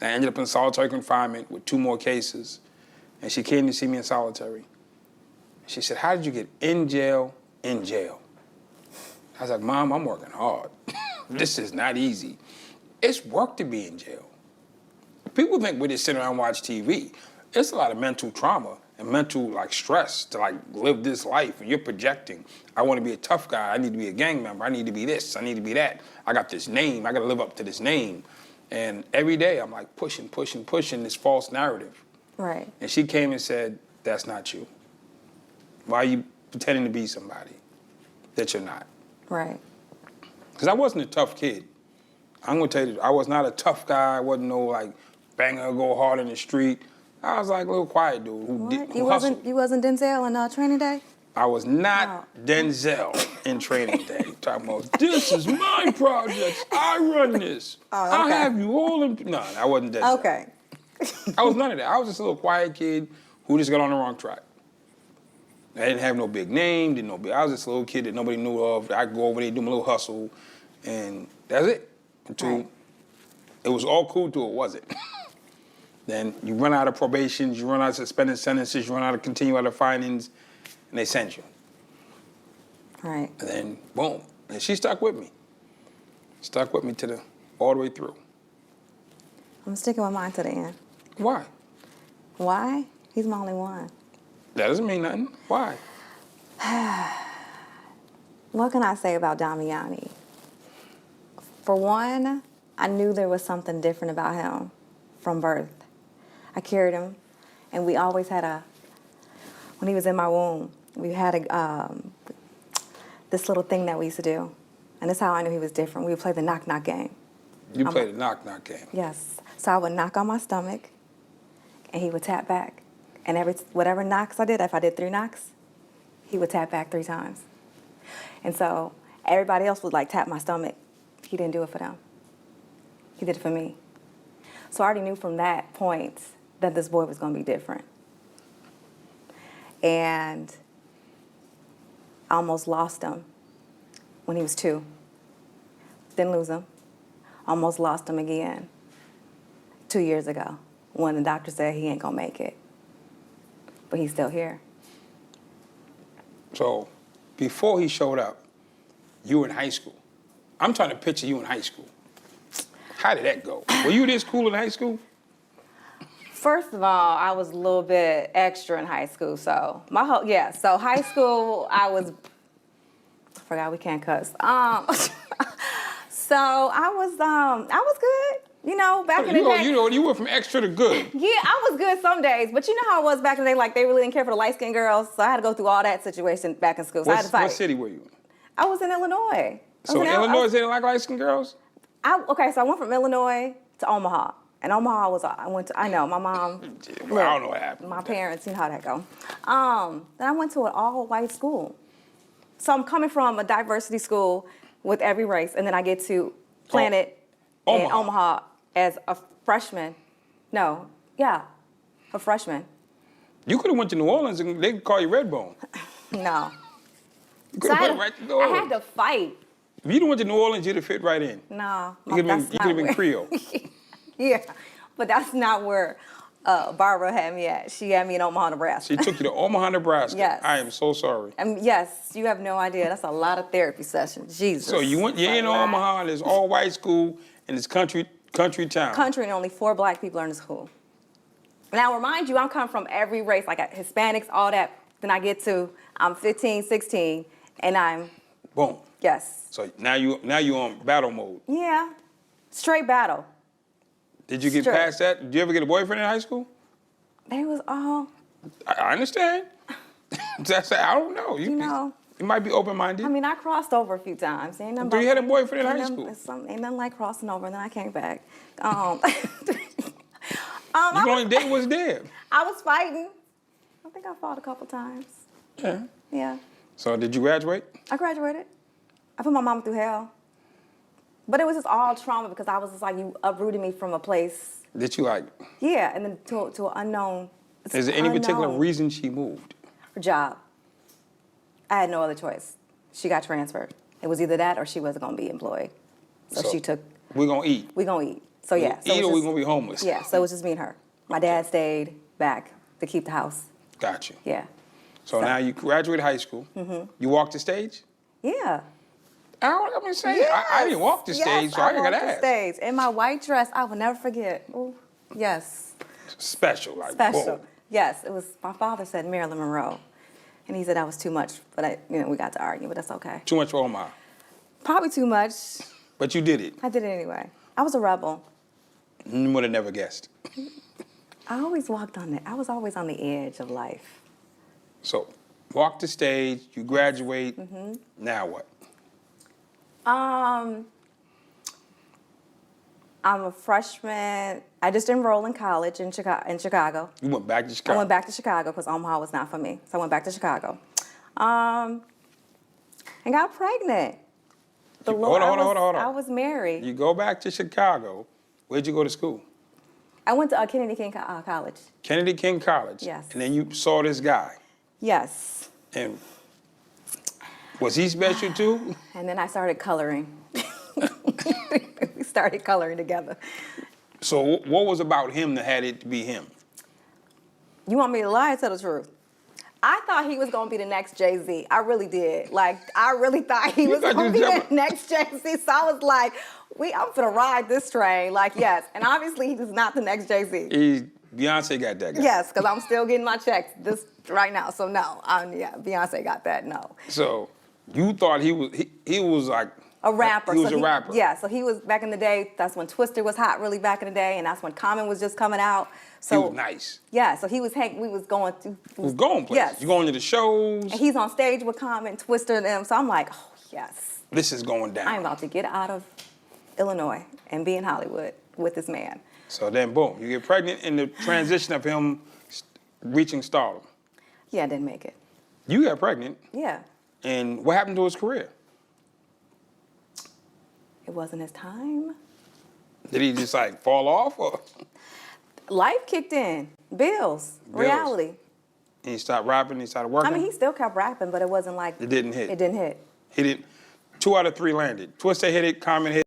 I ended up in solitary confinement with 2 more cases. And she came to see me in solitary. She said, how did you get in jail, in jail? I was like, Mom, I'm working hard. This is not easy. It's work to be in jail. People think we just sit around and watch TV. It's a lot of mental trauma and mental stress to live this life. And you're projecting, I want to be a tough guy. I need to be a gang member. I need to be this. I need to be that. I got this name. I got to live up to this name. And every day I'm pushing this false narrative. Right. And she came and said, that's not you. Why are you pretending to be somebody that you're not? Right. Because I wasn't a tough kid. I'm going to tell you, I was not a tough guy. I wasn't no banger, go hard in the street. I was a little quiet dude who hustled. You wasn't Denzel in Training Day? I was not Denzel in Training Day. Talking about, this is my project. I run this. Oh, okay. I'll have you all in... No, I wasn't Denzel. Okay. I was none of that. I was just a little quiet kid who just got on the wrong track. I didn't have no big name, I was just a little kid that nobody knew of. I'd go over there, do my little hustle, and that's it. Until it was all cool till it wasn't. Then you run out of probations, you run out of suspended sentences, you run out of continual findings, and they send you. Right. And then, boom. And she stuck with me. Stuck with me all the way through. I'm sticking with mine to the end. Why? Why? He's my only one. That doesn't mean nothing. Why? What can I say about Damiani? For one, I knew there was something different about him from birth. I carried him, and we always had when he was in my womb, we had this little thing that we used to do. And that's how I knew he was different. We would play the knock-knock game. You played the knock-knock game? Yes. So I would knock on my stomach, and he would tap back. And whatever knocks I did, if I did 3 knocks, he would tap back 3 times. And so everybody else would tap my stomach. He didn't do it for them. He did it for me. So I already knew from that point that this boy was going to be different. And I almost lost him when he was 2. Didn't lose him. Almost lost him again 2 years ago when the doctor said he ain't going to make it. But he's still here. So before he showed up, you were in high school. I'm trying to picture you in high school. How did that go? Were you this cool in high school? First of all, I was a little bit extra in high school. So so high school, I forgot we can't cuss. So I was good. Back in the day. You went from extra to good. Yeah, I was good some days, but you know how it was back in the day, they really didn't care for the light-skinned girls, so I had to go through all that situation back in school. So I had to fight. What city were you in? I was in Illinois. So in Illinois, they didn't like light-skinned girls? So I went from Illinois to Omaha. And Omaha I know, my mom. Well, I don't know what happened. My parents, you know how that go. Then I went to an all-white school. So I'm coming from a diversity school with every race, and then I get to Planet in Omaha as a freshman. A freshman. You could have went to New Orleans and they could call you Redbone. No. You could have went right to New Orleans. I had to fight. If you'd have went to New Orleans, you'd have fit right in. No. You could have been Creole. Yeah, but that's not where Barbara had me at. She had me in Omaha, Nebraska. She took you to Omaha, Nebraska. Yes. I am so sorry. Yes, you have no idea. That's a lot of therapy sessions. Jesus. So you're in Omaha, there's all-white school, and it's country town. Country, and only 4 black people are in the school. Now, remind you, I'm coming from every race, Hispanics, all that. Then I get to, I'm 15, 16, and I'm... Boom. Yes. So now you on battle mode. Yeah. Straight battle. Did you get past that? Did you ever get a boyfriend in high school? They was all... I understand. I don't know. You might be open-minded. I crossed over a few times. So you had a boyfriend in high school? Ain't nothing like crossing over, and then I came back. You only date was there. I was fighting. I think I fought a couple times. Yeah. Yeah. So did you graduate? I graduated. I put my mama through hell. But it was just all trauma because I was just you uprooted me from a place. That you like? Yeah, and then to an unknown. Is there any particular reason she moved? Her job. I had no other choice. She got transferred. It was either that or she wasn't going to be employed. So she took... We're going to eat. We're going to eat. So yeah. So Either we're going to be homeless. Yeah, so it was just me and her. My dad stayed back to keep the house. Got you. Yeah. So now you graduated high school. You walked the stage? Yeah. I mean, say, I didn't walk the stage, so I got to ask. The stage. In my white dress, I will never forget. Ooh, yes. Special. Like, Special. whoa. Yes, it was, my father said Marilyn Monroe. And he said that was too much, but we got to argue, but that's okay. Too much for Omaha. Probably too much. But you did it. I did it anyway. I was a rebel. You would have never guessed. I always I was always on the edge of life. So, walk the stage, you graduate, now what? I'm a freshman. I just enrolled in college in Chicago. You went back to Chicago? I went back to Chicago because Omaha was not for me. So I went back to Chicago. And got pregnant. Hold on. I was married. You go back to Chicago. Where'd you go to school? I went to Kennedy King College. Kennedy King College? Yes. And then you saw this guy? Yes. And was he special too? And then I started coloring. We started coloring together. So what was about him that had it to be him? You want me to lie or tell the truth? I thought he was going to be the next Jay-Z. I really did. Like, I really thought he was going to be the next Jay-Z. So I was like, I'm going to ride this train. Like, yes. And obviously, he was not the next Jay-Z. Beyonce got that guy. Yes, because I'm still getting my checks right now. So no, Beyonce got that, no. So you thought he was like... A rapper. He was a rapper. Yeah, so he was, back in the day, that's when Twister was hot really back in the day, and that's when Common was just coming out. So, he was nice. Yeah, so we was going to... We was going places. Yes. You going to the shows. And he's on stage with Common, Twister, and them. So I'm like, oh, yes. This is going down. I'm about to get out of Illinois and be in Hollywood with this man. So then, boom, you get pregnant in the transition of him reaching stardom. Yeah, I didn't make it. You got pregnant. Yeah. And what happened to his career? It wasn't his time. Did he just like fall off or? Life kicked in. Bills. Reality. And he stopped rapping, he started working? I mean, he still kept rapping, but it wasn't like... It didn't hit. It didn't hit. He didn't. 2 out of 3 landed. Twister hit it, Common hit